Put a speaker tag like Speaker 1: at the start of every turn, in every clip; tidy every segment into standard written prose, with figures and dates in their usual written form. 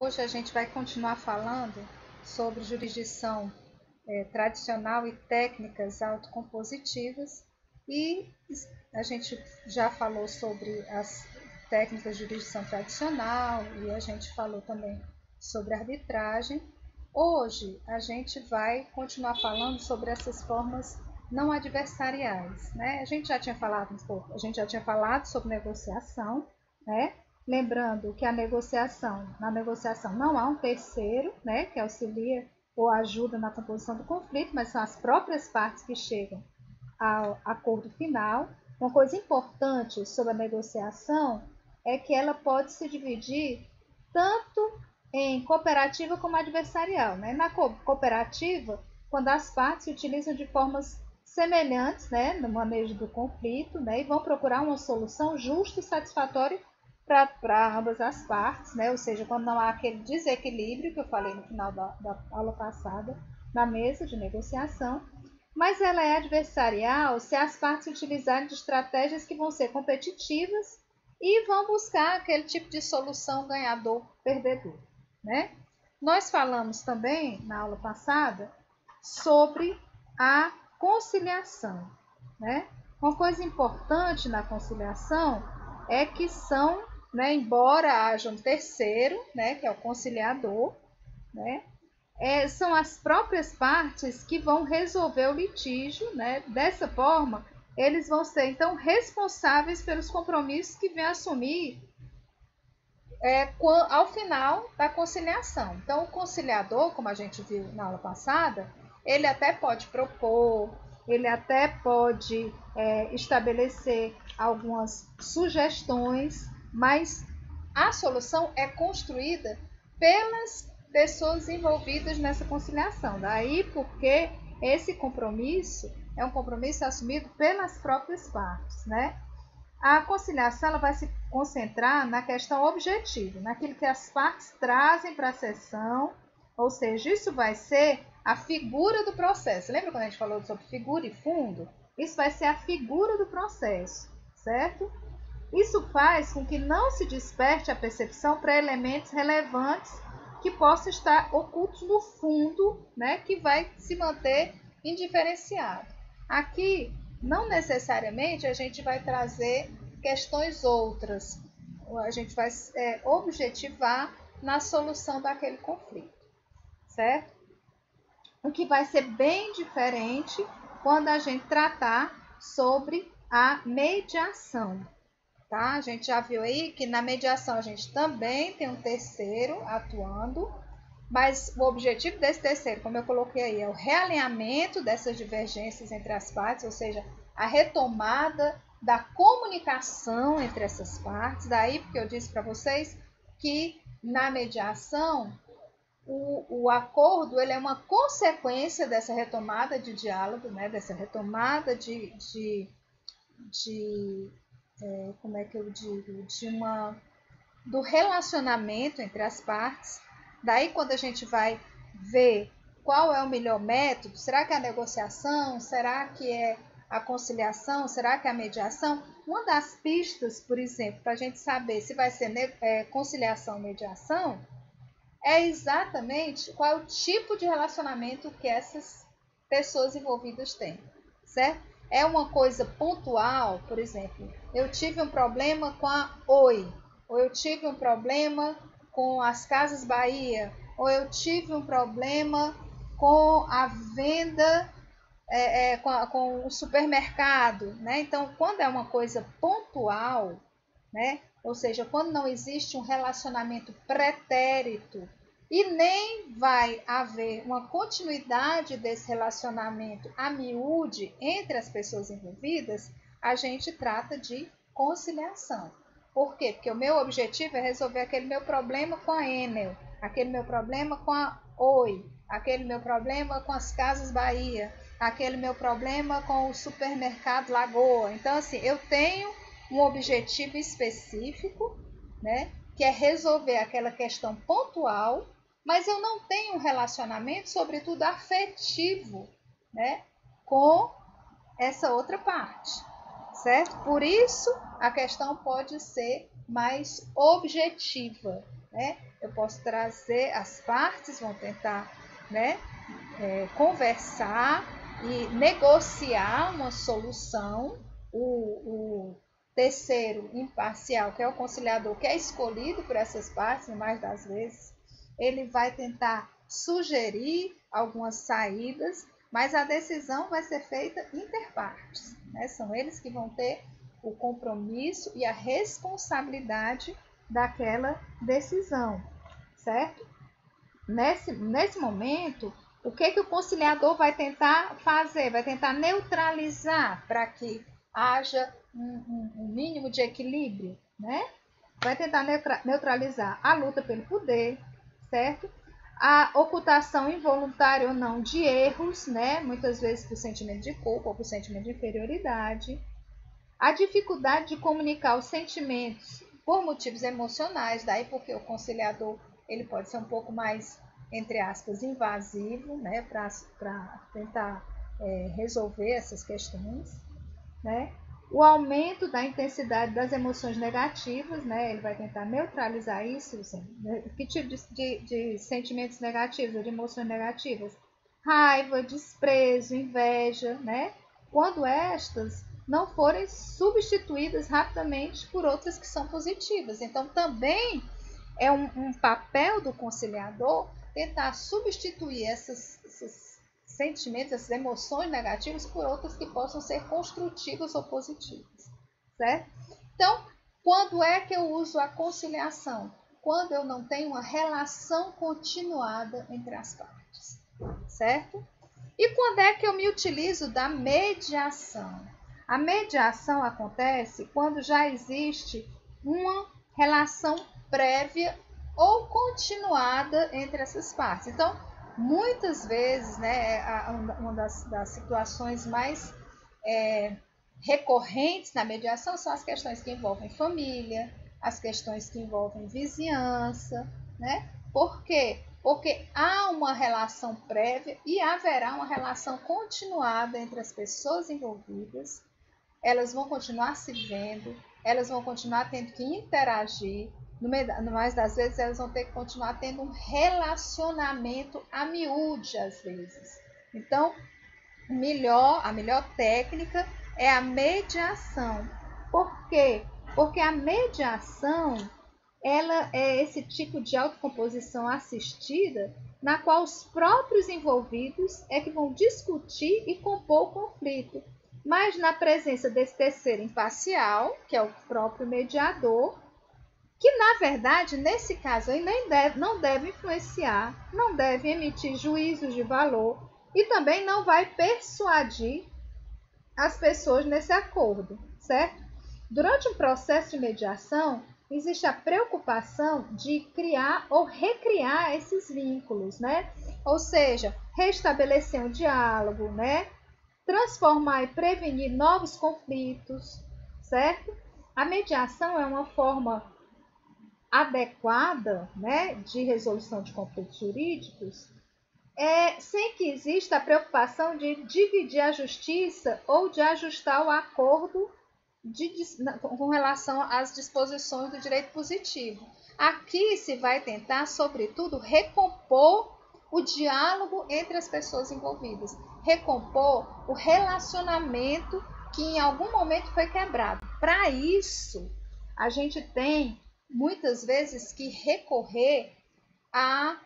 Speaker 1: Hoje a gente vai continuar falando sobre jurisdição tradicional e técnicas autocompositivas e a gente já falou sobre as técnicas de jurisdição tradicional e a gente falou também sobre arbitragem. Hoje a gente vai continuar falando sobre essas formas não adversariais, né? A gente já tinha falado um pouco, a gente já tinha falado sobre negociação, né? Lembrando que na negociação não há um terceiro, né, que auxilia ou ajuda na composição do conflito, mas são as próprias partes que chegam ao acordo final. Uma coisa importante sobre a negociação é que ela pode se dividir tanto em cooperativa como adversarial. Né? Na cooperativa, quando as partes se utilizam de formas semelhantes, né, no manejo do conflito, né, e vão procurar uma solução justa e satisfatória para ambas as partes, né? Ou seja, quando não há aquele desequilíbrio que eu falei no final da aula passada, na mesa de negociação, mas ela é adversarial se as partes utilizarem de estratégias que vão ser competitivas e vão buscar aquele tipo de solução ganhador-perdedor, né? Nós falamos também na aula passada sobre a conciliação, né? Uma coisa importante na conciliação é que são, né, embora haja um terceiro, né, que é o conciliador, né, são as próprias partes que vão resolver o litígio, né? Dessa forma, eles vão ser então responsáveis pelos compromissos que vêm assumir ao final da conciliação. Então, o conciliador, como a gente viu na aula passada, ele até pode propor, ele até pode estabelecer algumas sugestões, mas a solução é construída pelas pessoas envolvidas nessa conciliação. Daí porque esse compromisso é um compromisso assumido pelas próprias partes, né? A conciliação ela vai se concentrar na questão objetiva, naquilo que as partes trazem para a sessão, ou seja, isso vai ser a figura do processo. Lembra quando a gente falou sobre figura e fundo? Isso vai ser a figura do processo, certo? Isso faz com que não se desperte a percepção para elementos relevantes que possam estar ocultos no fundo, né, que vai se manter indiferenciado. Aqui, não necessariamente a gente vai trazer questões outras, a gente vai objetivar na solução daquele conflito, certo? O que vai ser bem diferente quando a gente tratar sobre a mediação. Tá? A gente já viu aí que na mediação a gente também tem um terceiro atuando, mas o objetivo desse terceiro, como eu coloquei aí, é o realinhamento dessas divergências entre as partes, ou seja, a retomada da comunicação entre essas partes. Daí porque eu disse para vocês que na mediação o acordo ele é uma consequência dessa retomada de diálogo, né? Dessa retomada de como é que eu digo, do relacionamento entre as partes. Daí, quando a gente vai ver qual é o melhor método, será que é a negociação? Será que é a conciliação? Será que é a mediação? Uma das pistas, por exemplo, para a gente saber se vai ser conciliação ou mediação, é exatamente qual é o tipo de relacionamento que essas pessoas envolvidas têm, certo? É uma coisa pontual, por exemplo, eu tive um problema com a Oi, ou eu tive um problema com as Casas Bahia, ou eu tive um problema com a venda, com o supermercado, né? Então, quando é uma coisa pontual, né? Ou seja, quando não existe um relacionamento pretérito e nem vai haver uma continuidade desse relacionamento a miúde entre as pessoas envolvidas, a gente trata de conciliação. Por quê? Porque o meu objetivo é resolver aquele meu problema com a Enel, aquele meu problema com a Oi, aquele meu problema com as Casas Bahia, aquele meu problema com o supermercado Lagoa. Então, assim, eu tenho um objetivo específico, né, que é resolver aquela questão pontual, mas eu não tenho um relacionamento, sobretudo afetivo, né, com essa outra parte, certo? Por isso, a questão pode ser mais objetiva, né? Eu posso trazer, as partes vão tentar, né, conversar e negociar uma solução. O terceiro imparcial, que é o conciliador, que é escolhido por essas partes, mais das vezes, ele vai tentar sugerir algumas saídas, mas a decisão vai ser feita interpartes, né? São eles que vão ter o compromisso e a responsabilidade daquela decisão, certo? Nesse momento, o que o conciliador vai tentar fazer? Vai tentar neutralizar para que haja um mínimo de equilíbrio, né? Vai tentar neutralizar a luta pelo poder, certo? A ocultação involuntária ou não de erros, né? Muitas vezes por sentimento de culpa ou por sentimento de inferioridade. A dificuldade de comunicar os sentimentos por motivos emocionais, daí porque o conciliador ele pode ser um pouco mais, entre aspas, invasivo, né? Para tentar resolver essas questões, né? O aumento da intensidade das emoções negativas, né? Ele vai tentar neutralizar isso. Assim, né? Que tipo de sentimentos negativos ou de emoções negativas? Raiva, desprezo, inveja, né? Quando estas não forem substituídas rapidamente por outras que são positivas. Então, também é um papel do conciliador tentar substituir esses sentimentos, essas emoções negativas por outras que possam ser construtivas ou positivas, certo? Então, quando é que eu uso a conciliação? Quando eu não tenho uma relação continuada entre as partes, certo? E quando é que eu me utilizo da mediação? A mediação acontece quando já existe uma relação prévia ou continuada entre essas partes. Então, muitas vezes, né, uma das situações mais recorrentes na mediação são as questões que envolvem família, as questões que envolvem vizinhança, né? Por quê? Porque há uma relação prévia e haverá uma relação continuada entre as pessoas envolvidas. Elas vão continuar se vendo, elas vão continuar tendo que interagir. No mais das vezes, elas vão ter que continuar tendo um relacionamento a miúde, às vezes. Então, a melhor técnica é a mediação. Por quê? Porque a mediação ela é esse tipo de autocomposição assistida na qual os próprios envolvidos é que vão discutir e compor o conflito, mas na presença desse terceiro imparcial, que é o próprio mediador, que na verdade, nesse caso, ele não deve influenciar, não deve emitir juízos de valor e também não vai persuadir as pessoas nesse acordo, certo? Durante um processo de mediação, existe a preocupação de criar ou recriar esses vínculos, né? Ou seja, restabelecer um diálogo, né? Transformar e prevenir novos conflitos, certo? A mediação é uma forma adequada, né, de resolução de conflitos jurídicos, sem que exista a preocupação de dividir a justiça ou de ajustar o acordo com relação às disposições do direito positivo. Aqui se vai tentar, sobretudo, recompor o diálogo entre as pessoas envolvidas, recompor o relacionamento que em algum momento foi quebrado. Para isso, a gente tem muitas vezes que recorrer a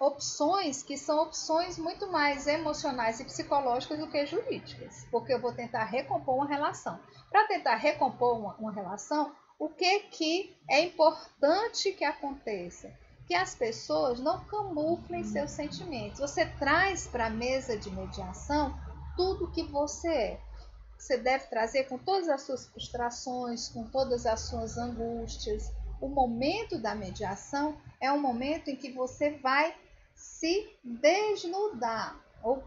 Speaker 1: opções que são opções muito mais emocionais e psicológicas do que jurídicas, porque eu vou tentar recompor uma relação. Para tentar recompor uma relação, o que é importante que aconteça? Que as pessoas não camuflem seus sentimentos. Você traz para a mesa de mediação tudo que você é. Você deve trazer com todas as suas frustrações, com todas as suas angústias. O momento da mediação é um momento em que você vai se desnudar, ou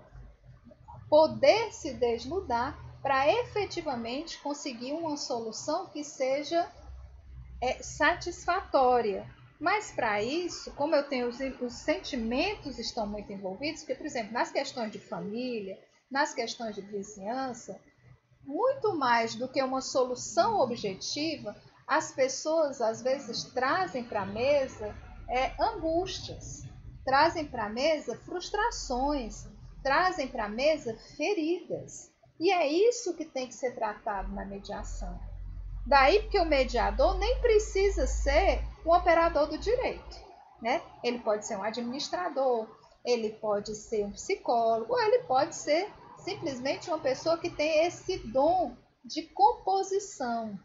Speaker 1: poder se desnudar para efetivamente conseguir uma solução que seja satisfatória. Mas para isso, como eu tenho os sentimentos estão muito envolvidos, porque, por exemplo, nas questões de família, nas questões de vizinhança, muito mais do que uma solução objetiva, as pessoas às vezes trazem para a mesa angústias, trazem para a mesa frustrações, trazem para a mesa feridas. E é isso que tem que ser tratado na mediação. Daí porque o mediador nem precisa ser um operador do direito, né? Ele pode ser um administrador, ele pode ser um psicólogo, ou ele pode ser simplesmente uma pessoa que tem esse dom de composição,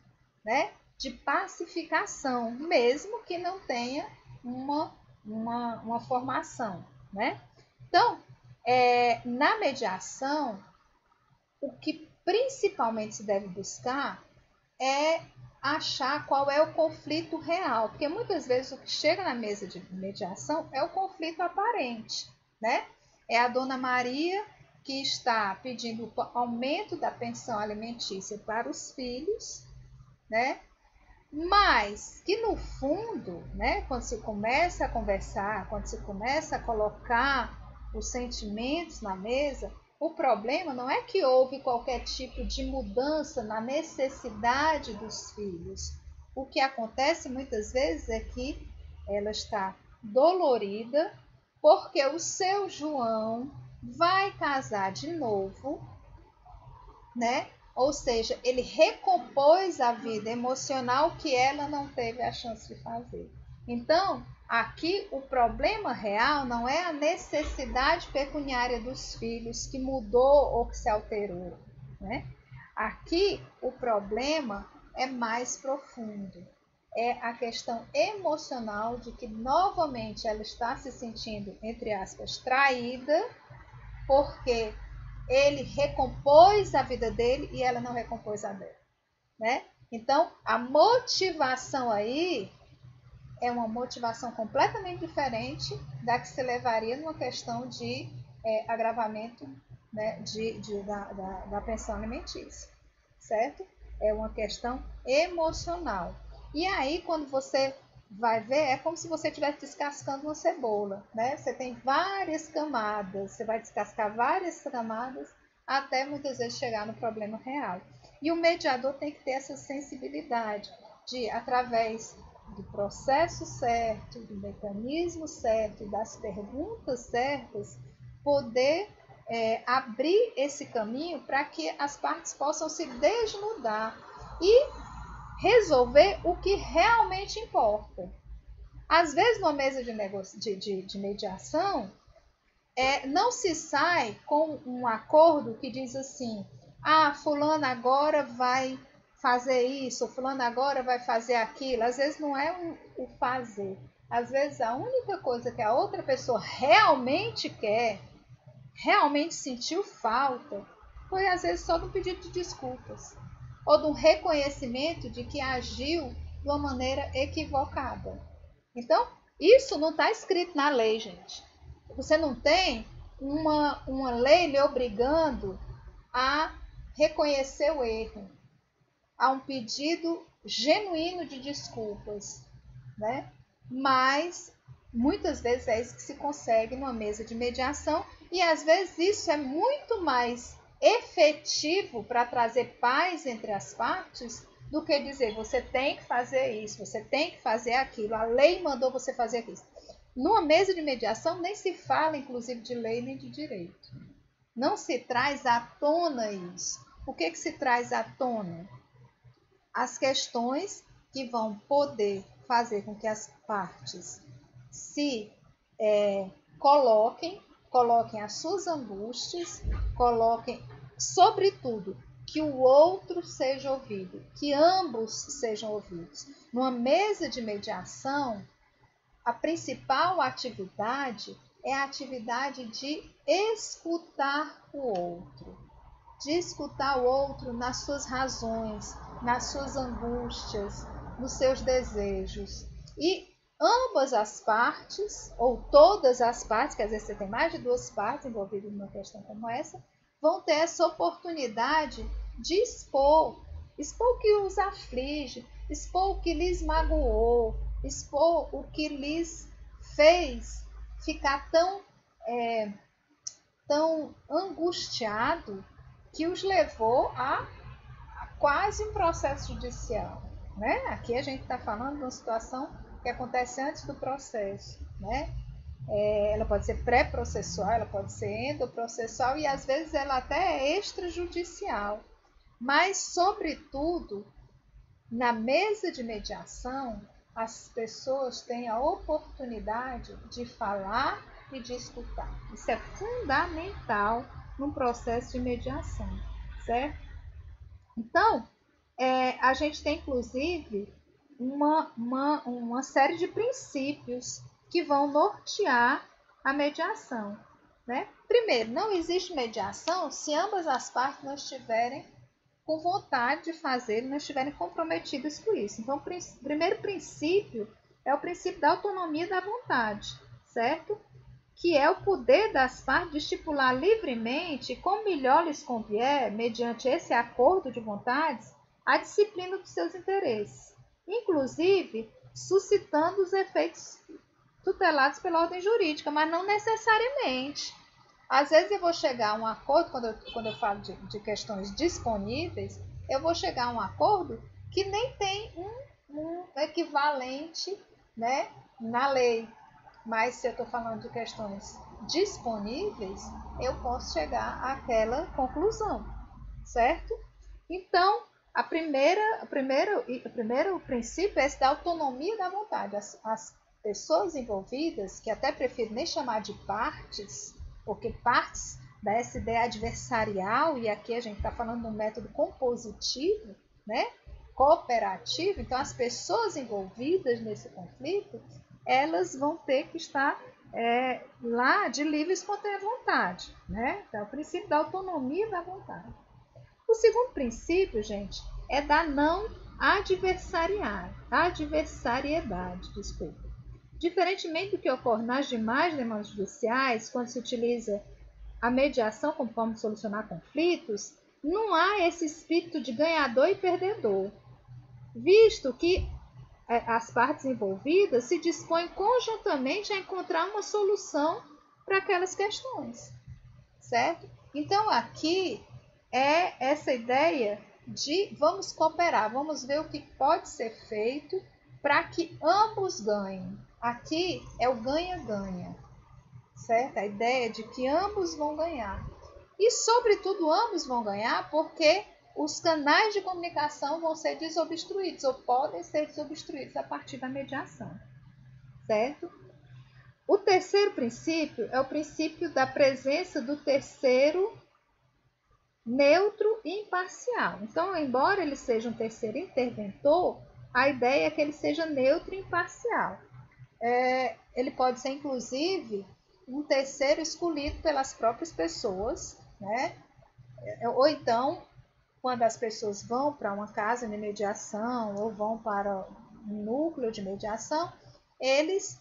Speaker 1: né? De pacificação, mesmo que não tenha uma formação, né? Então, na mediação, o que principalmente se deve buscar é achar qual é o conflito real, porque muitas vezes o que chega na mesa de mediação é o conflito aparente, né? É a dona Maria que está pedindo o aumento da pensão alimentícia para os filhos, né? Mas que no fundo, né, quando se começa a conversar, quando se começa a colocar os sentimentos na mesa, o problema não é que houve qualquer tipo de mudança na necessidade dos filhos. O que acontece muitas vezes é que ela está dolorida porque o seu João vai casar de novo, né? Ou seja, ele recompôs a vida emocional que ela não teve a chance de fazer. Então, aqui o problema real não é a necessidade pecuniária dos filhos que mudou ou que se alterou, né? Aqui o problema é mais profundo. É a questão emocional de que novamente ela está se sentindo, entre aspas, traída, porque ele recompôs a vida dele e ela não recompôs a dela, né? Então, a motivação aí é uma motivação completamente diferente da que se levaria numa questão de agravamento, né, da pensão alimentícia, certo? É uma questão emocional. E aí, quando você vai ver, é como se você estivesse descascando uma cebola, né? Você tem várias camadas, você vai descascar várias camadas até muitas vezes chegar no problema real. E o mediador tem que ter essa sensibilidade de, através do processo certo, do mecanismo certo, das perguntas certas, poder abrir esse caminho para que as partes possam se desnudar e resolver o que realmente importa. Às vezes, numa mesa de mediação, não se sai com um acordo que diz assim: ah, fulano agora vai fazer isso, fulano agora vai fazer aquilo. Às vezes não é o fazer. Às vezes a única coisa que a outra pessoa realmente quer, realmente sentiu falta, foi às vezes só do pedido de desculpas ou do reconhecimento de que agiu de uma maneira equivocada. Então, isso não está escrito na lei, gente. Você não tem uma lei lhe obrigando a reconhecer o erro, a um pedido genuíno de desculpas, né? Mas muitas vezes é isso que se consegue numa mesa de mediação e às vezes isso é muito mais efetivo para trazer paz entre as partes do que dizer você tem que fazer isso, você tem que fazer aquilo, a lei mandou você fazer isso. Numa mesa de mediação nem se fala inclusive de lei nem de direito. Não se traz à tona isso. O que se traz à tona? As questões que vão poder fazer com que as partes se coloquem as suas angústias, coloquem, sobretudo, que o outro seja ouvido, que ambos sejam ouvidos. Numa mesa de mediação, a principal atividade é a atividade de escutar o outro, de escutar o outro nas suas razões, nas suas angústias, nos seus desejos. E ambas as partes, ou todas as partes, que às vezes você tem mais de duas partes envolvidas numa questão como essa, vão ter essa oportunidade de expor o que os aflige, expor o que lhes magoou, expor o que lhes fez ficar tão angustiado que os levou a quase um processo judicial, né? Aqui a gente está falando de uma situação que acontece antes do processo, né? Ela pode ser pré-processual, ela pode ser endoprocessual e às vezes ela até é extrajudicial. Mas, sobretudo, na mesa de mediação, as pessoas têm a oportunidade de falar e de escutar. Isso é fundamental num processo de mediação, certo? Então, a gente tem inclusive uma série de princípios que vão nortear a mediação, né? Primeiro, não existe mediação se ambas as partes não estiverem com vontade de fazer, não estiverem comprometidas com isso. Então, o primeiro princípio é o princípio da autonomia da vontade, certo? Que é o poder das partes de estipular livremente, como melhor lhes convier, mediante esse acordo de vontades, a disciplina dos seus interesses, inclusive suscitando os efeitos tutelados pela ordem jurídica, mas não necessariamente. Às vezes eu vou chegar a um acordo, quando eu falo de questões disponíveis, eu vou chegar a um acordo que nem tem um equivalente, né, na lei. Mas se eu estou falando de questões disponíveis, eu posso chegar àquela conclusão, certo? Então, o primeiro princípio é esse da autonomia da vontade. As pessoas envolvidas, que até prefiro nem chamar de partes, porque partes dá essa ideia adversarial, e aqui a gente está falando de um método compositivo, né? Cooperativo. Então, as pessoas envolvidas nesse conflito, elas vão ter que estar lá de livre e espontânea vontade, né? Então, é o princípio da autonomia da vontade. O segundo princípio, gente, é da não adversariedade, desculpa. Diferentemente do que ocorre nas demais demandas judiciais, quando se utiliza a mediação como forma de solucionar conflitos, não há esse espírito de ganhador e perdedor, visto que as partes envolvidas se dispõem conjuntamente a encontrar uma solução para aquelas questões, certo? Então, aqui é essa ideia de vamos cooperar, vamos ver o que pode ser feito para que ambos ganhem. Aqui é o ganha-ganha, certo? A ideia de que ambos vão ganhar. E, sobretudo, ambos vão ganhar porque os canais de comunicação vão ser desobstruídos ou podem ser desobstruídos a partir da mediação, certo? O terceiro princípio é o princípio da presença do terceiro neutro e imparcial. Então, embora ele seja um terceiro interventor, a ideia é que ele seja neutro e imparcial. Ele pode ser, inclusive, um terceiro escolhido pelas próprias pessoas, né? Ou então, quando as pessoas vão para uma casa de mediação ou vão para um núcleo de mediação, eles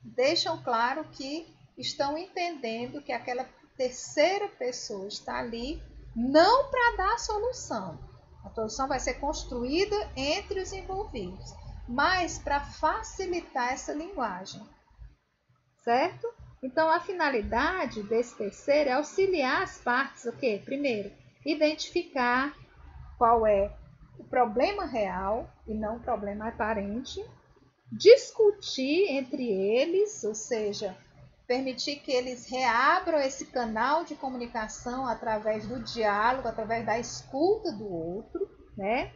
Speaker 1: deixam claro que estão entendendo que aquela terceira pessoa está ali não para dar a solução. A solução vai ser construída entre os envolvidos, mas para facilitar essa linguagem, certo? Então, a finalidade desse terceiro é auxiliar as partes, o quê? Primeiro, identificar qual é o problema real e não o problema aparente, discutir entre eles, ou seja, permitir que eles reabram esse canal de comunicação através do diálogo, através da escuta do outro, né?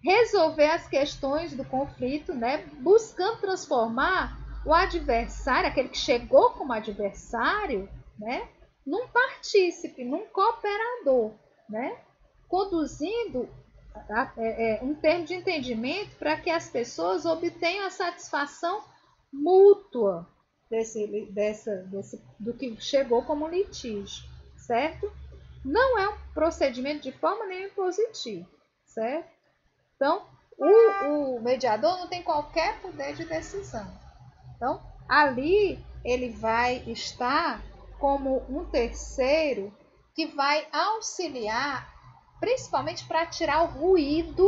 Speaker 1: Resolver as questões do conflito, né? Buscando transformar o adversário, aquele que chegou como adversário, né? Num partícipe, num cooperador, né? Conduzindo um termo de entendimento para que as pessoas obtenham a satisfação mútua do que chegou como litígio, certo? Não é um procedimento de forma nenhuma impositivo, certo? Então, o mediador não tem qualquer poder de decisão. Então, ali ele vai estar como um terceiro que vai auxiliar, principalmente para tirar o ruído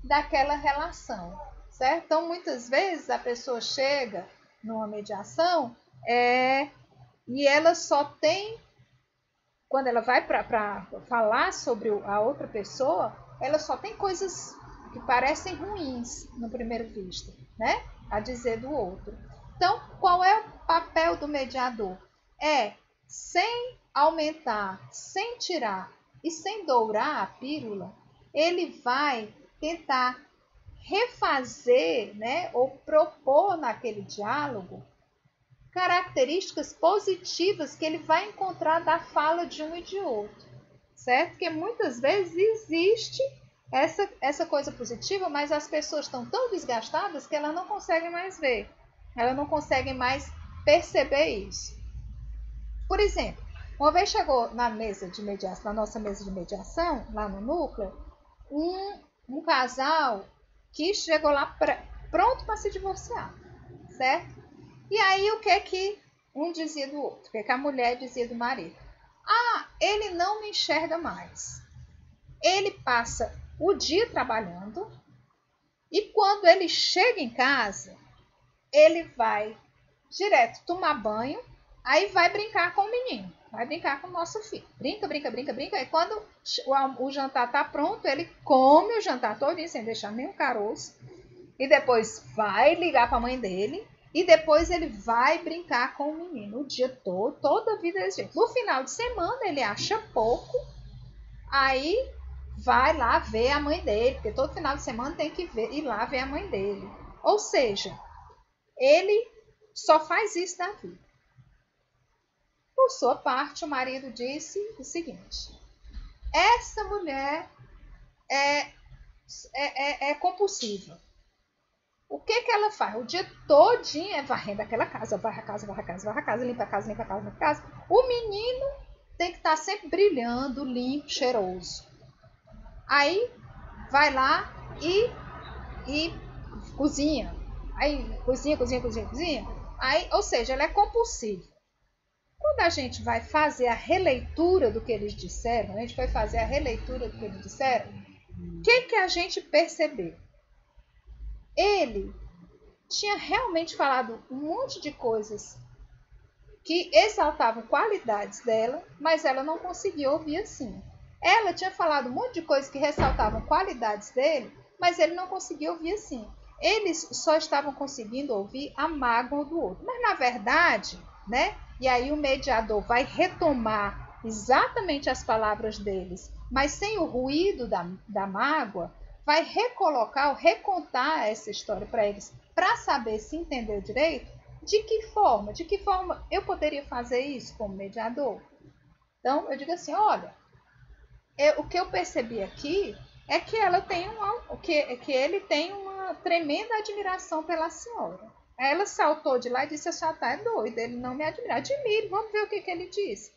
Speaker 1: daquela relação, certo? Então, muitas vezes a pessoa chega numa mediação e ela só tem, quando ela vai para falar sobre a outra pessoa, ela só tem coisas que parecem ruins no primeiro visto, né? A dizer do outro. Então, qual é o papel do mediador? É, sem aumentar, sem tirar e sem dourar a pílula, ele vai tentar refazer, né, ou propor naquele diálogo características positivas que ele vai encontrar da fala de um e de outro, certo? Porque muitas vezes existe essa coisa positiva, mas as pessoas estão tão desgastadas que elas não conseguem mais ver, elas não conseguem mais perceber isso. Por exemplo, uma vez chegou na mesa de mediação, na nossa mesa de mediação, lá no núcleo, um casal que chegou lá pronto para se divorciar, certo? E aí o que um dizia do outro? O que a mulher dizia do marido? Ah, ele não me enxerga mais. Ele passa o dia trabalhando e quando ele chega em casa, ele vai direto tomar banho, aí vai brincar com o menino, vai brincar com o nosso filho. Brinca, brinca, brinca, brinca. E quando o jantar tá pronto, ele come o jantar todinho sem deixar nenhum caroço. E depois vai ligar para a mãe dele. E depois ele vai brincar com o menino o dia todo, toda a vida desse jeito. No final de semana ele acha pouco, aí vai lá ver a mãe dele, porque todo final de semana tem que ir lá ver a mãe dele. Ou seja, ele só faz isso na vida. Por sua parte, o marido disse o seguinte: essa mulher é compulsiva. O que ela faz? O dia todinho é varrendo aquela casa, varra a casa, varra a casa, varra a casa, limpa a casa, limpa a casa, limpa a casa. O menino tem que estar sempre brilhando, limpo, cheiroso. Aí vai lá e cozinha. Aí cozinha, cozinha, cozinha, cozinha. Aí, ou seja, ela é compulsiva. Quando a gente vai fazer a releitura do que eles disseram, a gente foi fazer a releitura do que eles disseram, o que a gente percebeu? Ele tinha realmente falado um monte de coisas que exaltavam qualidades dela, mas ela não conseguia ouvir assim. Ela tinha falado um monte de coisas que ressaltavam qualidades dele, mas ele não conseguia ouvir assim. Eles só estavam conseguindo ouvir a mágoa do outro. Mas na verdade, né? E aí o mediador vai retomar exatamente as palavras deles, mas sem o ruído da mágoa, vai recolocar ou recontar essa história para eles, para saber se entendeu direito. De que forma? De que forma eu poderia fazer isso como mediador? Então, eu digo assim, olha, o que eu percebi aqui é que ela tem que ele tem uma tremenda admiração pela senhora. Aí ela saltou de lá e disse, a senhora está doida, ele não me admira. Admire, vamos ver o que ele disse.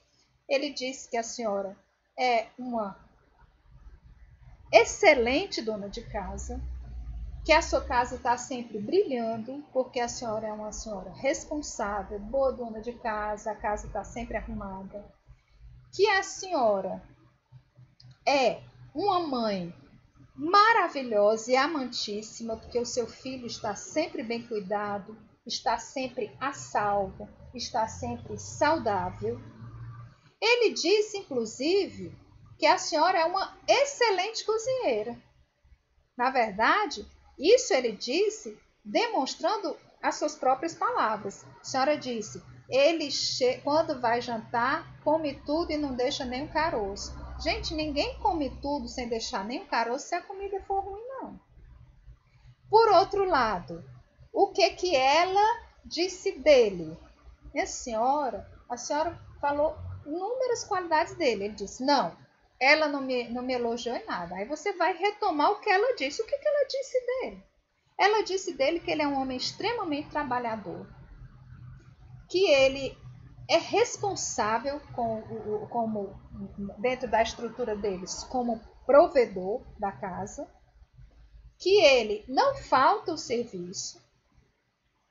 Speaker 1: Ele disse que a senhora é uma excelente dona de casa, que a sua casa está sempre brilhando, porque a senhora é uma senhora responsável, boa dona de casa, a casa está sempre arrumada, que a senhora é uma mãe maravilhosa e amantíssima, porque o seu filho está sempre bem cuidado, está sempre a salvo, está sempre saudável. Ele disse, inclusive, que a senhora é uma excelente cozinheira. Na verdade, isso ele disse demonstrando as suas próprias palavras. A senhora disse, ele quando vai jantar, come tudo e não deixa nem um caroço. Gente, ninguém come tudo sem deixar nem um caroço se a comida for ruim, não. Por outro lado, o que ela disse dele? Minha senhora, a senhora falou inúmeras qualidades dele. Ele disse, não, ela não me elogiou em nada. Aí você vai retomar o que ela disse. O que ela disse dele? Ela disse dele que ele é um homem extremamente trabalhador, que ele é responsável como dentro da estrutura deles como provedor da casa, que ele não falta o serviço,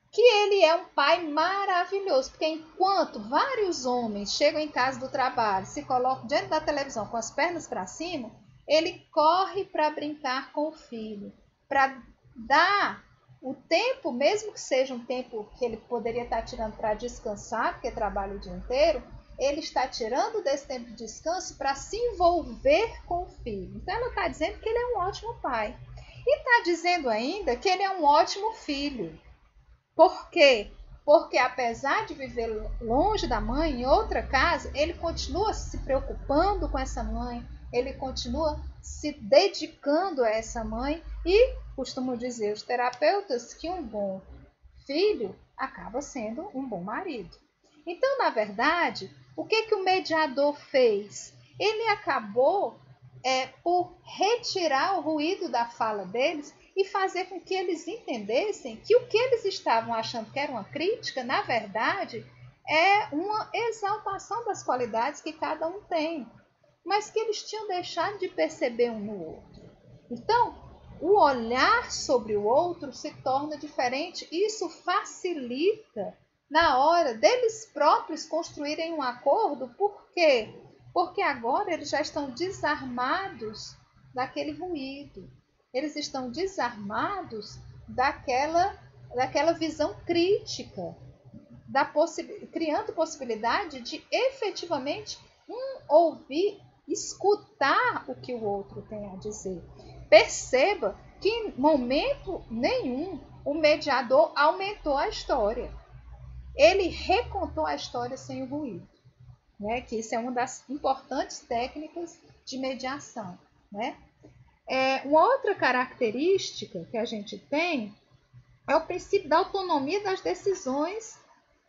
Speaker 1: que ele é um pai maravilhoso, porque enquanto vários homens chegam em casa do trabalho, se colocam diante da televisão com as pernas para cima, ele corre para brincar com o filho, para dar o tempo, mesmo que seja um tempo que ele poderia estar tirando para descansar, porque trabalha o dia inteiro, ele está tirando desse tempo de descanso para se envolver com o filho. Então, ela está dizendo que ele é um ótimo pai. E está dizendo ainda que ele é um ótimo filho. Por quê? Porque apesar de viver longe da mãe, em outra casa, ele continua se preocupando com essa mãe, ele continua se dedicando a essa mãe e costumo dizer os terapeutas que um bom filho acaba sendo um bom marido. Então, na verdade, o que o mediador fez? Ele acabou por retirar o ruído da fala deles e fazer com que eles entendessem que o que eles estavam achando que era uma crítica, na verdade, é uma exaltação das qualidades que cada um tem, mas que eles tinham deixado de perceber um no outro. Então, o olhar sobre o outro se torna diferente e isso facilita na hora deles próprios construírem um acordo. Por quê? Porque agora eles já estão desarmados daquele ruído. Eles estão desarmados daquela visão crítica, criando possibilidade de efetivamente ouvir, escutar o que o outro tem a dizer. Perceba que em momento nenhum o mediador aumentou a história. Ele recontou a história sem o ruído, né? Que isso é uma das importantes técnicas de mediação, né? Uma outra característica que a gente tem é o princípio da autonomia das decisões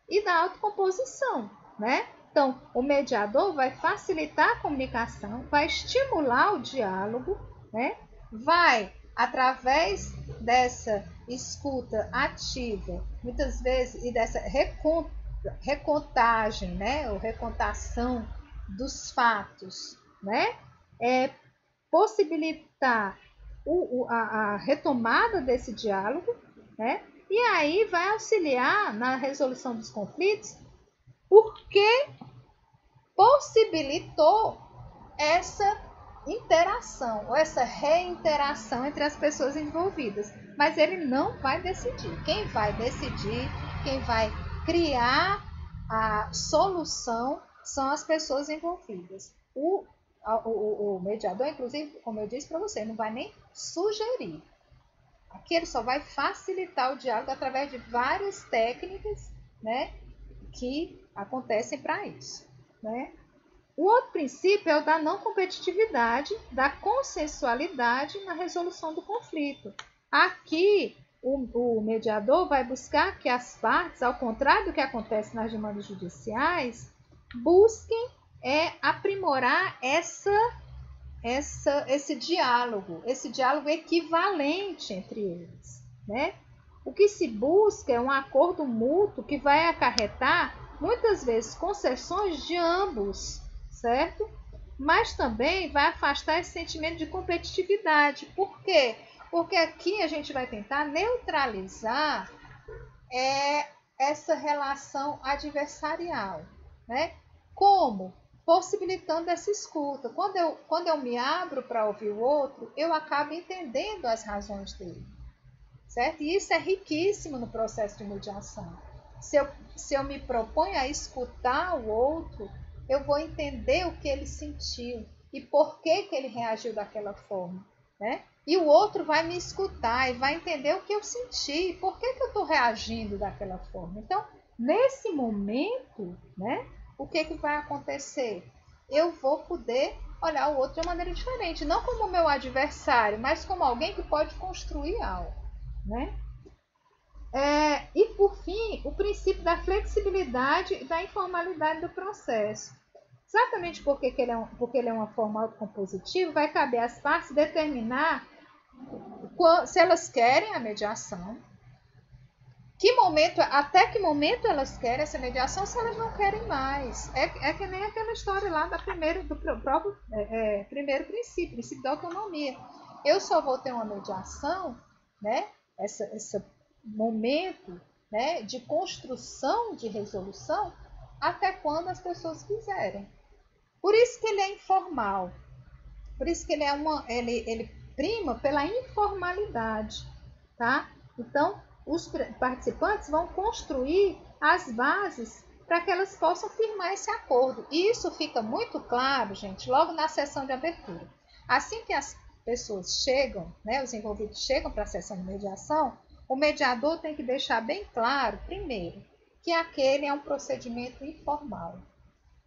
Speaker 1: e da autocomposição, né? Então, o mediador vai facilitar a comunicação, vai estimular o diálogo, né? Vai, através dessa escuta ativa, muitas vezes, e dessa recontagem, né? Ou recontação dos fatos, né? Possibilitar a retomada desse diálogo, né? E aí vai auxiliar na resolução dos conflitos, porque possibilitou essa interação, ou essa reinteração entre as pessoas envolvidas. Mas ele não vai decidir. Quem vai decidir, quem vai criar a solução são as pessoas envolvidas. O mediador, inclusive, como eu disse para você, não vai nem sugerir. Aqui ele só vai facilitar o diálogo através de várias técnicas, né, que acontecem para isso, né? O outro princípio é o da não competitividade, da consensualidade na resolução do conflito. Aqui, o mediador vai buscar que as partes, ao contrário do que acontece nas demandas judiciais, busquem aprimorar esse diálogo equivalente entre eles, né? O que se busca é um acordo mútuo que vai acarretar, muitas vezes, concessões de ambos, certo? Mas também vai afastar esse sentimento de competitividade. Por quê? Porque aqui a gente vai tentar neutralizar essa relação adversarial, né? Como? Possibilitando essa escuta. Quando eu me abro para ouvir o outro, eu acabo entendendo as razões dele, certo? E isso é riquíssimo no processo de mediação. Se eu me proponho a escutar o outro, eu vou entender o que ele sentiu e por que ele reagiu daquela forma, né? E o outro vai me escutar e vai entender o que eu senti, por que eu estou reagindo daquela forma. Então, nesse momento, né, o que vai acontecer? Eu vou poder olhar o outro de uma maneira diferente, não como meu adversário, mas como alguém que pode construir algo, né? E, por fim, o princípio da flexibilidade e da informalidade do processo. Exatamente porque ele é uma forma autocompositiva, vai caber às partes determinar se elas querem a mediação, até que momento elas querem essa mediação, se elas não querem mais. É que nem aquela história lá do próprio primeiro princípio da autonomia. Eu só vou ter uma mediação, né, esse momento, né, de construção de resolução, até quando as pessoas quiserem. Por isso que ele é informal. Por isso que ele prima pela informalidade, tá? Então, os participantes vão construir as bases para que elas possam firmar esse acordo. E isso fica muito claro, gente, logo na sessão de abertura. Assim que as pessoas chegam, né, os envolvidos chegam para a sessão de mediação, o mediador tem que deixar bem claro, primeiro, que aquele é um procedimento informal,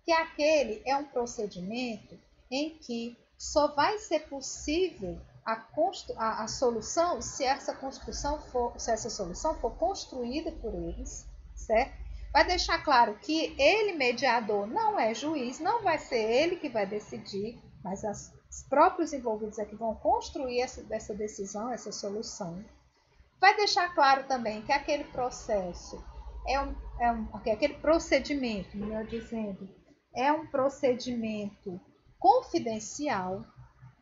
Speaker 1: que aquele é um procedimento em que só vai ser possível a solução se essa solução for construída por eles, certo? Vai deixar claro que ele, mediador, não é juiz, não vai ser ele que vai decidir, mas os próprios envolvidos é que vão construir essa decisão, essa solução. Vai deixar claro também que aquele processo aquele procedimento, melhor dizendo, é um procedimento confidencial,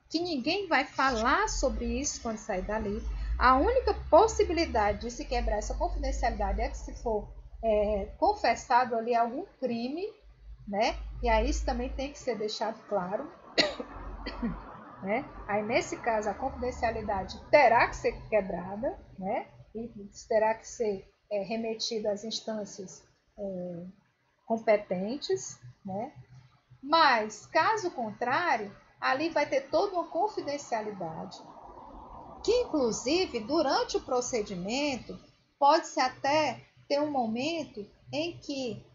Speaker 1: que ninguém vai falar sobre isso quando sair dali. A única possibilidade de se quebrar essa confidencialidade é que se for confessado ali algum crime, né? E aí isso também tem que ser deixado claro. Né? Aí, nesse caso, a confidencialidade terá que ser quebrada, né? E terá que ser remetida às instâncias competentes, né? Mas, caso contrário, ali vai ter toda uma confidencialidade, que inclusive, durante o procedimento, pode-se até ter um momento em que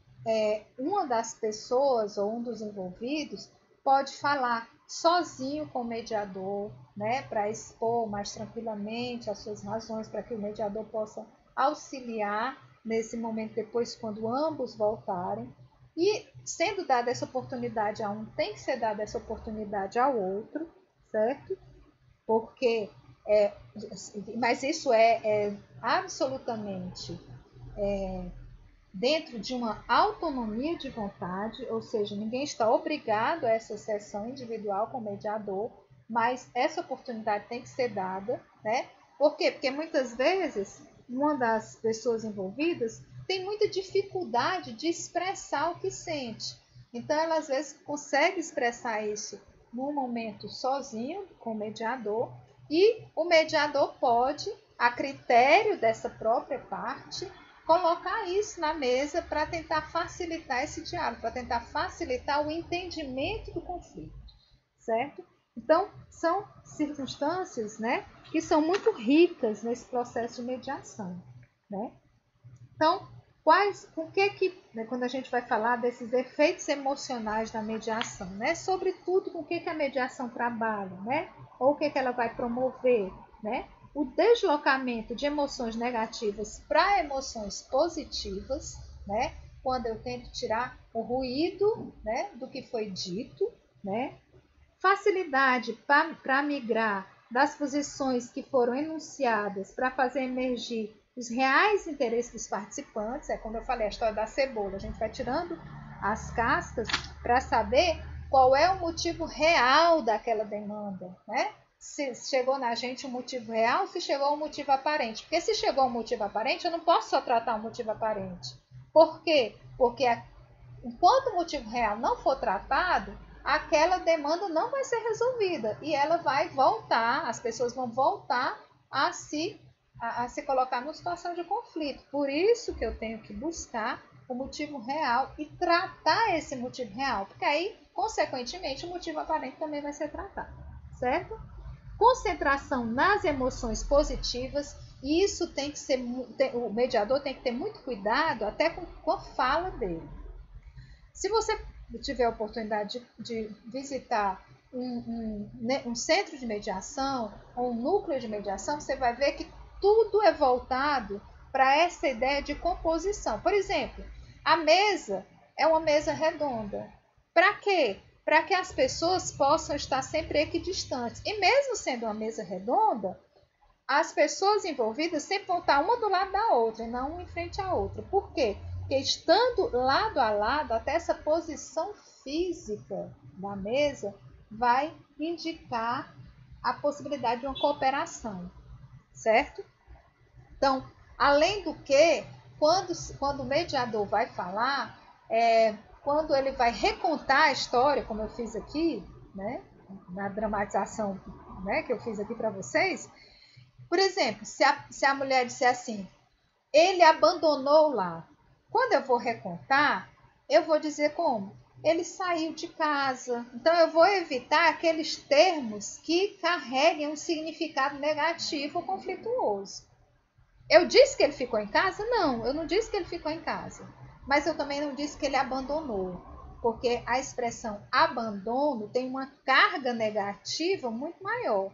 Speaker 1: uma das pessoas ou um dos envolvidos pode falar sozinho com o mediador, né, para expor mais tranquilamente as suas razões, para que o mediador possa auxiliar nesse momento depois, quando ambos voltarem. E sendo dada essa oportunidade a um, tem que ser dada essa oportunidade ao outro, certo? Porque, mas isso é absolutamente dentro de uma autonomia de vontade, ou seja, ninguém está obrigado a essa sessão individual com o mediador, mas essa oportunidade tem que ser dada, né? Por quê? Porque muitas vezes uma das pessoas envolvidas tem muita dificuldade de expressar o que sente. Então, ela às vezes consegue expressar isso num momento sozinho com o mediador, e o mediador pode, a critério dessa própria parte, colocar isso na mesa para tentar facilitar esse diálogo, para tentar facilitar o entendimento do conflito, certo? Então, são circunstâncias, né, que são muito ricas nesse processo de mediação, né? Então, quando a gente vai falar desses efeitos emocionais da mediação, né? Sobretudo, com o que a mediação trabalha, né? Ou o que ela vai promover, né? O deslocamento de emoções negativas para emoções positivas, né? Quando eu tento tirar o ruído, né, do que foi dito, né? Facilidade para migrar das posições que foram enunciadas para fazer emergir os reais interesses dos participantes. É como eu falei, a história da cebola. A gente vai tirando as cascas para saber qual é o motivo real daquela demanda, né? Se chegou na gente um motivo real, se chegou um motivo aparente. Porque se chegou um motivo aparente, eu não posso só tratar um motivo aparente. Por quê? Porque enquanto o motivo real não for tratado, aquela demanda não vai ser resolvida e ela vai voltar, as pessoas vão voltar a se colocar numa situação de conflito. Por isso que eu tenho que buscar o motivo real e tratar esse motivo real, porque aí, consequentemente, o motivo aparente também vai ser tratado, certo? Concentração nas emoções positivas, e isso tem que ser, o mediador tem que ter muito cuidado até com a fala dele. Se você tiver a oportunidade de visitar um centro de mediação ou um núcleo de mediação, você vai ver que tudo é voltado para essa ideia de composição. Por exemplo, a mesa é uma mesa redonda. Para quê? Para que as pessoas possam estar sempre equidistantes. E mesmo sendo uma mesa redonda, as pessoas envolvidas sempre vão estar uma do lado da outra e não uma em frente à outra. Por quê? Porque estando lado a lado, até essa posição física da mesa vai indicar a possibilidade de uma cooperação, certo? Então, além do que, quando o mediador vai falar, quando ele vai recontar a história, como eu fiz aqui, né, na dramatização, né, que eu fiz aqui para vocês, por exemplo, se a mulher disser assim, ele abandonou lá. Quando eu vou recontar, Eu vou dizer como? Ele saiu de casa. Então, eu vou evitar aqueles termos que carreguem um significado negativo ou conflituoso. Eu disse que ele ficou em casa? Não, eu não disse que ele ficou em casa. Mas eu também não disse que ele abandonou. Porque a expressão abandono tem uma carga negativa muito maior.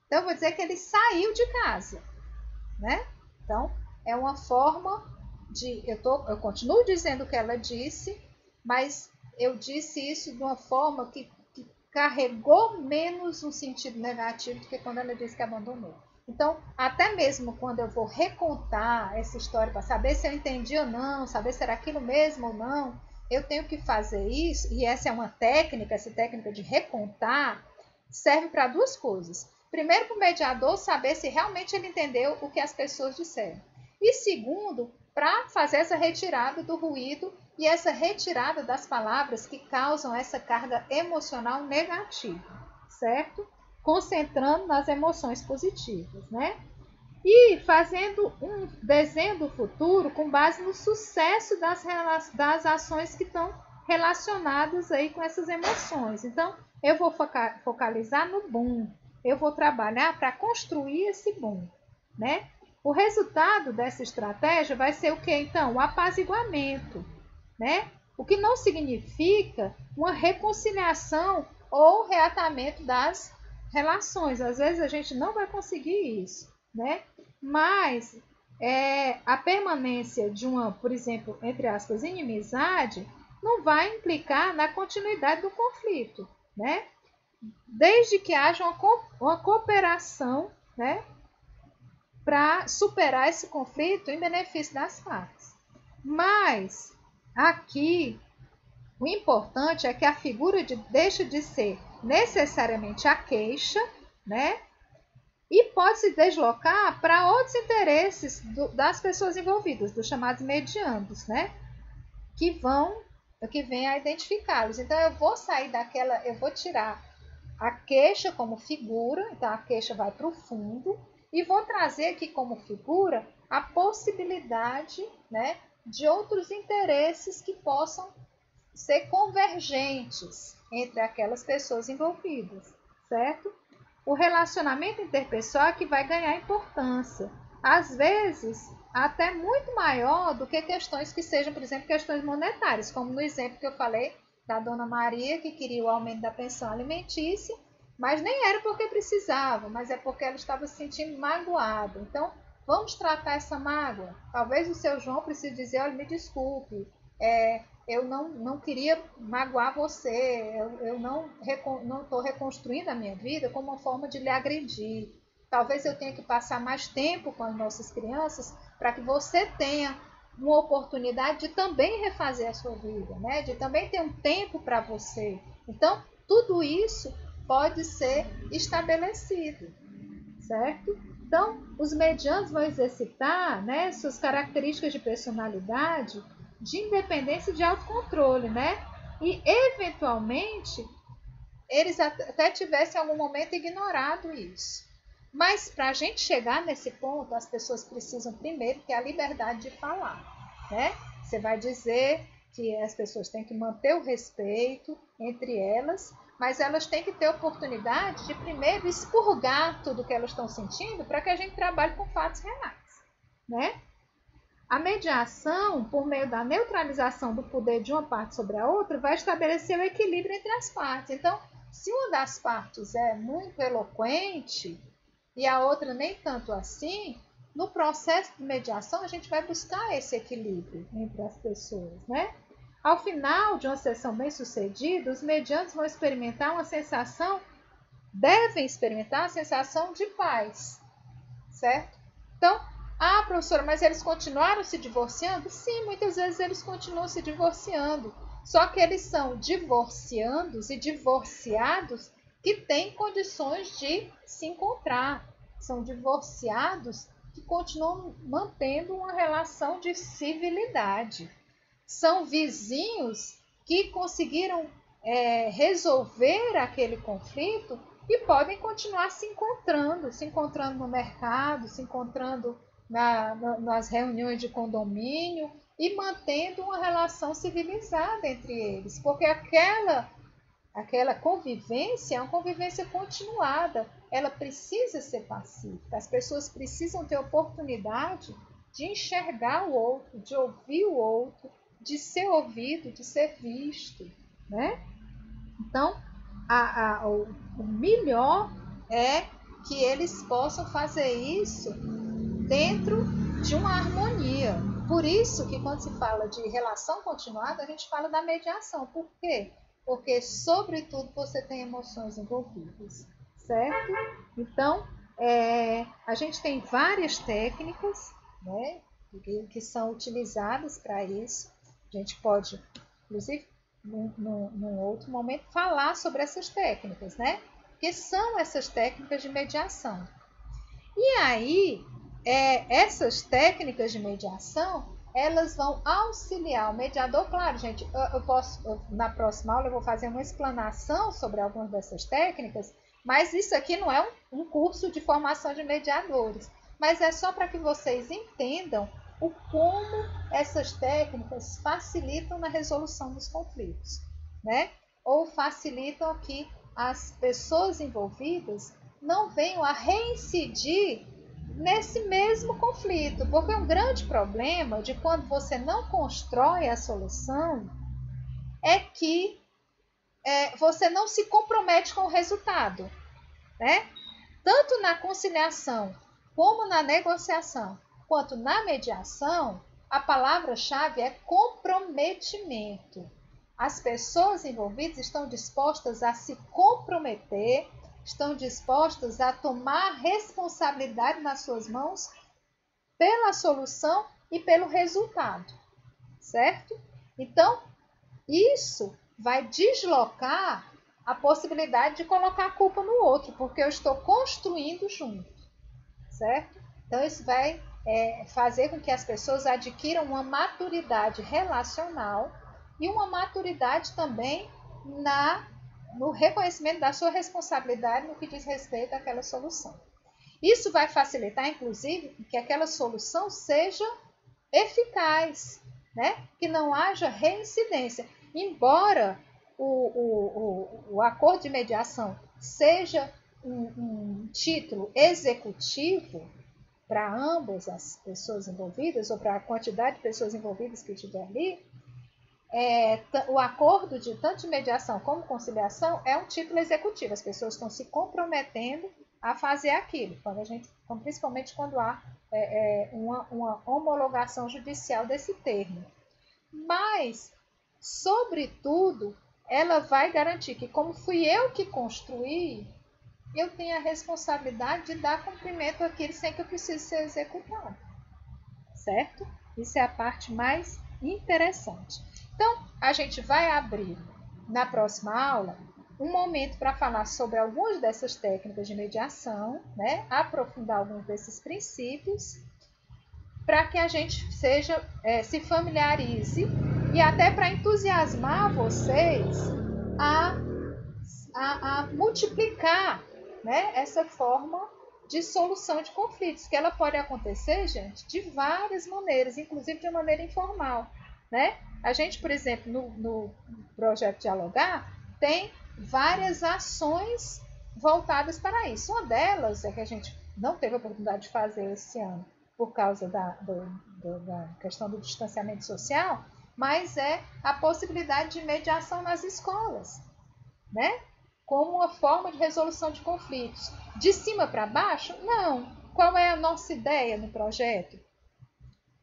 Speaker 1: Então, eu vou dizer que ele saiu de casa, né? Então, é uma forma de... Eu continuo dizendo o que ela disse, mas eu disse isso de uma forma que carregou menos um sentido negativo do que quando ela disse que abandonou. Então, até mesmo quando eu vou recontar essa história para saber se eu entendi ou não, saber se era aquilo mesmo ou não, eu tenho que fazer isso, e essa é uma técnica, essa técnica de recontar, serve para duas coisas. Primeiro, para o mediador saber se realmente ele entendeu o que as pessoas disseram. E segundo, para fazer essa retirada do ruído e essa retirada das palavras que causam essa carga emocional negativa, certo? Concentrando nas emoções positivas, né? E fazendo um desenho do futuro com base no sucesso das ações que estão relacionadas aí com essas emoções. Então, eu vou focalizar no boom. Eu vou trabalhar para construir esse boom, né? O resultado dessa estratégia vai ser o que então? O apaziguamento, né? O que não significa uma reconciliação ou reatamento das relações. Às vezes a gente não vai conseguir isso, né? Mas a permanência de uma, por exemplo, entre aspas, inimizade, não vai implicar na continuidade do conflito, né? Desde que haja uma cooperação, né, para superar esse conflito em benefício das partes. Mas aqui o importante é que a figura deixe de ser necessariamente a queixa, né? E pode se deslocar para outros interesses das pessoas envolvidas, dos chamados mediandos, né? Que vêm a identificá-los. Então eu vou sair daquela, eu vou tirar a queixa como figura, então a queixa vai para o fundo, e vou trazer aqui como figura a possibilidade, né, de outros interesses que possam ser convergentes entre aquelas pessoas envolvidas, certo? O relacionamento interpessoal é que vai ganhar importância, às vezes até muito maior do que questões que sejam, por exemplo, questões monetárias, como no exemplo que eu falei da Dona Maria, que queria o aumento da pensão alimentícia, mas nem era porque precisava, mas é porque ela estava se sentindo magoada. Então, vamos tratar essa mágoa. Talvez o seu João precise dizer, olha, me desculpe, eu não queria magoar você, eu não estou reconstruindo a minha vida como uma forma de lhe agredir. Talvez eu tenha que passar mais tempo com as nossas crianças para que você tenha uma oportunidade de também refazer a sua vida, né? De também ter um tempo para você. Então, tudo isso pode ser estabelecido, certo? Então, os medianos vão exercitar, né, suas características de personalidade, de independência e de autocontrole, né? E, eventualmente, eles até tivessem em algum momento ignorado isso. Mas, para a gente chegar nesse ponto, as pessoas precisam primeiro ter a liberdade de falar, né? Você vai dizer que as pessoas têm que manter o respeito entre elas, mas elas têm que ter a oportunidade de primeiro expurgar tudo o que elas estão sentindo para que a gente trabalhe com fatos reais, né? A mediação, por meio da neutralização do poder de uma parte sobre a outra, vai estabelecer o equilíbrio entre as partes. Então, se uma das partes é muito eloquente e a outra nem tanto assim, no processo de mediação a gente vai buscar esse equilíbrio entre as pessoas, né? Ao final de uma sessão bem-sucedida, os mediantes vão experimentar uma sensação, devem experimentar a sensação de paz, certo? Então, professora, mas eles continuaram se divorciando? Sim, muitas vezes eles continuam se divorciando. Só que eles são divorciandos e divorciados que têm condições de se encontrar. São divorciados que continuam mantendo uma relação de civilidade. São vizinhos que conseguiram resolver aquele conflito e podem continuar se encontrando no mercado, se encontrando nas reuniões de condomínio e mantendo uma relação civilizada entre eles, porque aquela convivência é uma convivência continuada, ela precisa ser pacífica, as pessoas precisam ter oportunidade de enxergar o outro, de ouvir o outro, de ser ouvido, de ser visto, né? Então, o melhor é que eles possam fazer isso dentro de uma harmonia. Por isso que quando se fala de relação continuada, a gente fala da mediação. Por quê? Porque, sobretudo, você tem emoções envolvidas, certo? Então, a gente tem várias técnicas, né, que são utilizadas para isso. A gente pode, inclusive, num outro momento, falar sobre essas técnicas, né? Que são essas técnicas de mediação. E aí, essas técnicas de mediação, elas vão auxiliar o mediador. Claro, gente, na próxima aula eu vou fazer uma explanação sobre algumas dessas técnicas, mas isso aqui não é um curso de formação de mediadores, mas é só para que vocês entendam o como essas técnicas facilitam na resolução dos conflitos, né? Ou facilitam que as pessoas envolvidas não venham a reincidir nesse mesmo conflito, porque um grande problema de quando você não constrói a solução é que você não se compromete com o resultado, né? Tanto na conciliação como na negociação, quanto na mediação, a palavra-chave é comprometimento. As pessoas envolvidas estão dispostas a se comprometer, estão dispostas a tomar responsabilidade nas suas mãos pela solução e pelo resultado, certo? Então, isso vai deslocar a possibilidade de colocar a culpa no outro, porque eu estou construindo junto, certo? Então, isso vai fazer com que as pessoas adquiram uma maturidade relacional e uma maturidade também no reconhecimento da sua responsabilidade no que diz respeito àquela solução. Isso vai facilitar, inclusive, que aquela solução seja eficaz, né? Que não haja reincidência. Embora o acordo de mediação seja um título executivo para ambas as pessoas envolvidas, ou para a quantidade de pessoas envolvidas que estiver ali, o acordo tanto de mediação como conciliação é um título executivo. As pessoas estão se comprometendo a fazer aquilo, principalmente quando há uma homologação judicial desse termo. Mas, sobretudo, ela vai garantir que, como fui eu que construí, eu tenho a responsabilidade de dar cumprimento àquilo sem que eu precise ser executado, certo? Isso é a parte mais interessante. Então, a gente vai abrir na próxima aula um momento para falar sobre algumas dessas técnicas de mediação, né? Aprofundar alguns desses princípios, para que a gente se familiarize e até para entusiasmar vocês a multiplicar, né, essa forma de solução de conflitos, que ela pode acontecer, gente, de várias maneiras, inclusive de maneira informal, né? A gente, por exemplo, no projeto Dialogar, tem várias ações voltadas para isso. Uma delas é que a gente não teve a oportunidade de fazer esse ano, por causa da questão do distanciamento social, mas é a possibilidade de mediação nas escolas, né? Como uma forma de resolução de conflitos. De cima para baixo? Não. Qual é a nossa ideia no projeto?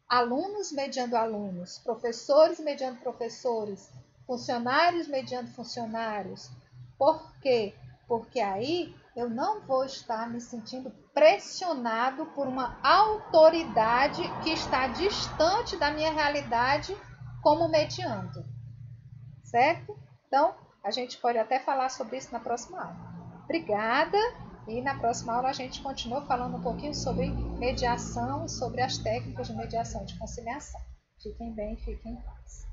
Speaker 1: Alunos mediando alunos, professores mediando professores, funcionários mediando funcionários. Por quê? Porque aí eu não vou estar me sentindo pressionado por uma autoridade que está distante da minha realidade como mediando, certo? Então, a gente pode até falar sobre isso na próxima aula. Obrigada! E na próxima aula a gente continua falando um pouquinho sobre mediação e sobre as técnicas de mediação e de conciliação. Fiquem bem, fiquem em paz.